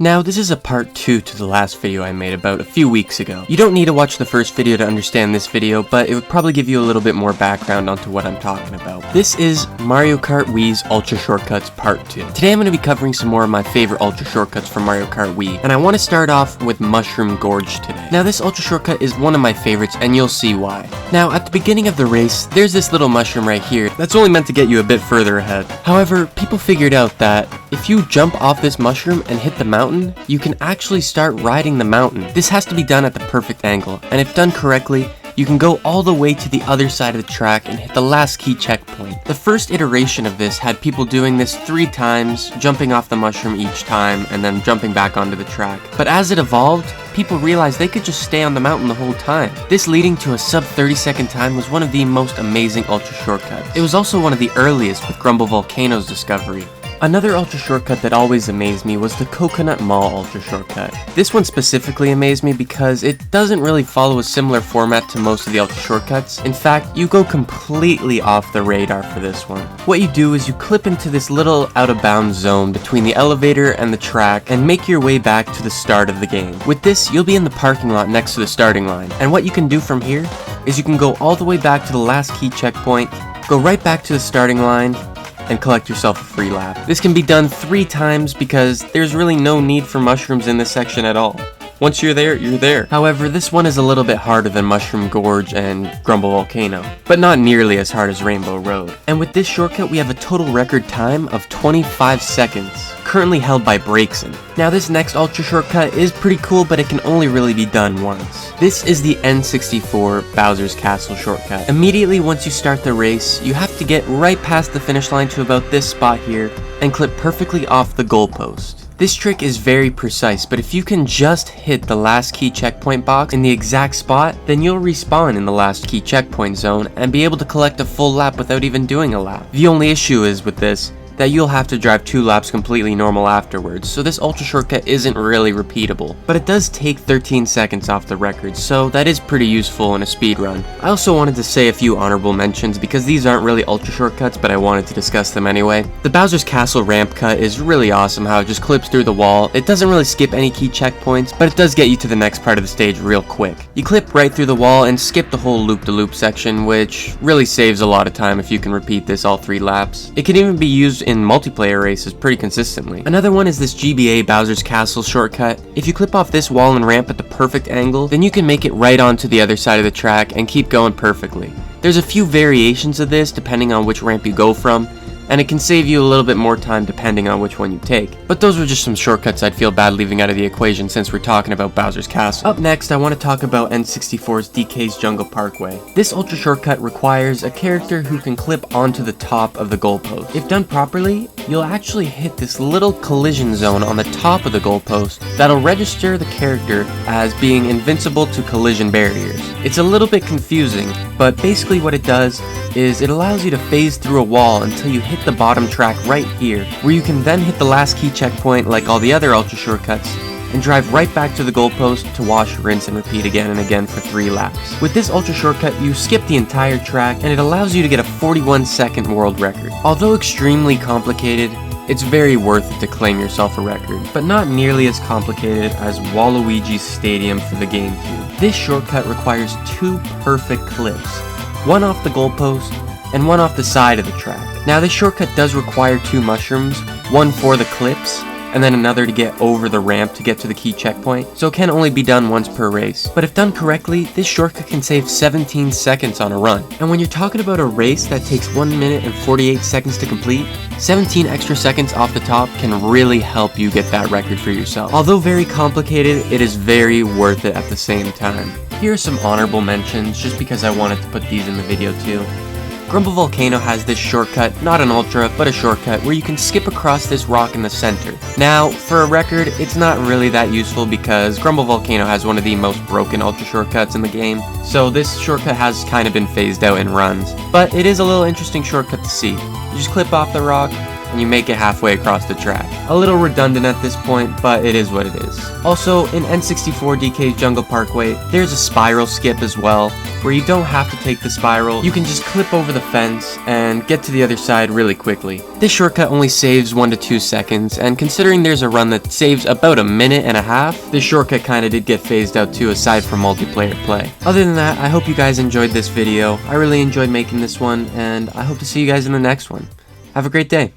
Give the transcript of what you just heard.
Now, this is a part 2 to the last video I made about a few weeks ago. You don't need to watch the first video to understand this video, but it would probably give you a little bit more background onto what I'm talking about. This is Mario Kart Wii's Ultra Shortcuts Part 2. Today I'm going to be covering some more of my favorite Ultra Shortcuts from Mario Kart Wii, and I want to start off with Mushroom Gorge today. Now, this Ultra Shortcut is one of my favorites, and you'll see why. Now, at the beginning of the race, there's this little mushroom right here that's only meant to get you a bit further ahead. However, people figured out that if you jump off this mushroom and hit the mountain, you can actually start riding the mountain. This has to be done at the perfect angle, and if done correctly, you can go all the way to the other side of the track and hit the last key checkpoint. The first iteration of this had people doing this 3 times, jumping off the mushroom each time, and then jumping back onto the track. But as it evolved, people realized they could just stay on the mountain the whole time. This leading to a sub 30-second time was one of the most amazing Ultra Shortcuts. It was also one of the earliest with Grumble Volcano's discovery. Another Ultra Shortcut that always amazed me was the Coconut Mall Ultra Shortcut. This one specifically amazed me because it doesn't really follow a similar format to most of the Ultra Shortcuts. In fact, you go completely off the radar for this one. What you do is you clip into this little out-of-bounds zone between the elevator and the track and make your way back to the start of the game. With this, you'll be in the parking lot next to the starting line, and what you can do from here is you can go all the way back to the last key checkpoint, go right back to the starting line, and collect yourself a free lap. This can be done 3 times because there's really no need for mushrooms in this section at all. Once you're there, you're there. However, this one is a little bit harder than Mushroom Gorge and Grumble Volcano, but not nearly as hard as Rainbow Road. And with this shortcut, we have a total record time of 25 seconds, currently held by Breakson. Now, this next Ultra Shortcut is pretty cool, but it can only really be done once. This is the N64 Bowser's Castle shortcut. Immediately once you start the race, you have to get right past the finish line to about this spot here, and clip perfectly off the goalpost. This trick is very precise, but if you can just hit the last key checkpoint box in the exact spot, then you'll respawn in the last key checkpoint zone and be able to collect a full lap without even doing a lap. The only issue is with this, that you'll have to drive 2 laps completely normal afterwards, so this Ultra Shortcut isn't really repeatable. But it does take 13 seconds off the record, so that is pretty useful in a speed run. I also wanted to say a few honorable mentions because these aren't really Ultra Shortcuts, but I wanted to discuss them anyway. The Bowser's Castle ramp cut is really awesome how it just clips through the wall. It doesn't really skip any key checkpoints, but it does get you to the next part of the stage real quick. You clip right through the wall and skip the whole loop-de-loop section, which really saves a lot of time if you can repeat this all 3 laps. It can even be used in multiplayer races pretty consistently. Another one is this GBA Bowser's Castle shortcut. If you clip off this wall and ramp at the perfect angle, then you can make it right onto the other side of the track and keep going perfectly. There's a few variations of this depending on which ramp you go from, and it can save you a little bit more time depending on which one you take. But those were just some shortcuts I'd feel bad leaving out of the equation since we're talking about Bowser's Castle. Up next, I want to talk about N64's DKs Jungle Parkway. This Ultra Shortcut requires a character who can clip onto the top of the goalpost. If done properly, you'll actually hit this little collision zone on the top of the goalpost that'll register the character as being invincible to collision barriers. It's a little bit confusing, but basically what it does is it allows you to phase through a wall until you hit the bottom track right here, where you can then hit the last key checkpoint like all the other Ultra Shortcuts, and drive right back to the goalpost to wash, rinse, and repeat again and again for 3 laps. With this Ultra Shortcut, you skip the entire track, and it allows you to get a 41-second world record. Although extremely complicated, it's very worth it to claim yourself a record, but not nearly as complicated as Waluigi's Stadium for the GameCube. This shortcut requires 2 perfect clips, one off the goalpost, and one off the side of the track. Now, this shortcut does require 2 mushrooms, one for the clips, and then another to get over the ramp to get to the key checkpoint, so it can only be done once per race. But if done correctly, this shortcut can save 17 seconds on a run. And when you're talking about a race that takes 1 minute and 48 seconds to complete, 17 extra seconds off the top can really help you get that record for yourself. Although very complicated, it is very worth it at the same time. Here are some honorable mentions, just because I wanted to put these in the video too. Grumble Volcano has this shortcut, not an ultra, but a shortcut, where you can skip across this rock in the center. Now, for a record, it's not really that useful because Grumble Volcano has one of the most broken ultra shortcuts in the game, so this shortcut has kind of been phased out in runs. But it is a little interesting shortcut to see. You just clip off the rock, and you make it halfway across the track. A little redundant at this point, but it is what it is. Also, in N64 DKs Jungle Parkway, there's a spiral skip as well, where you don't have to take the spiral, you can just clip over the fence and get to the other side really quickly. This shortcut only saves 1 to 2 seconds, and considering there's a run that saves about a minute and a half, this shortcut kinda did get phased out too, aside from multiplayer play. Other than that, I hope you guys enjoyed this video. I really enjoyed making this one, and I hope to see you guys in the next one. Have a great day.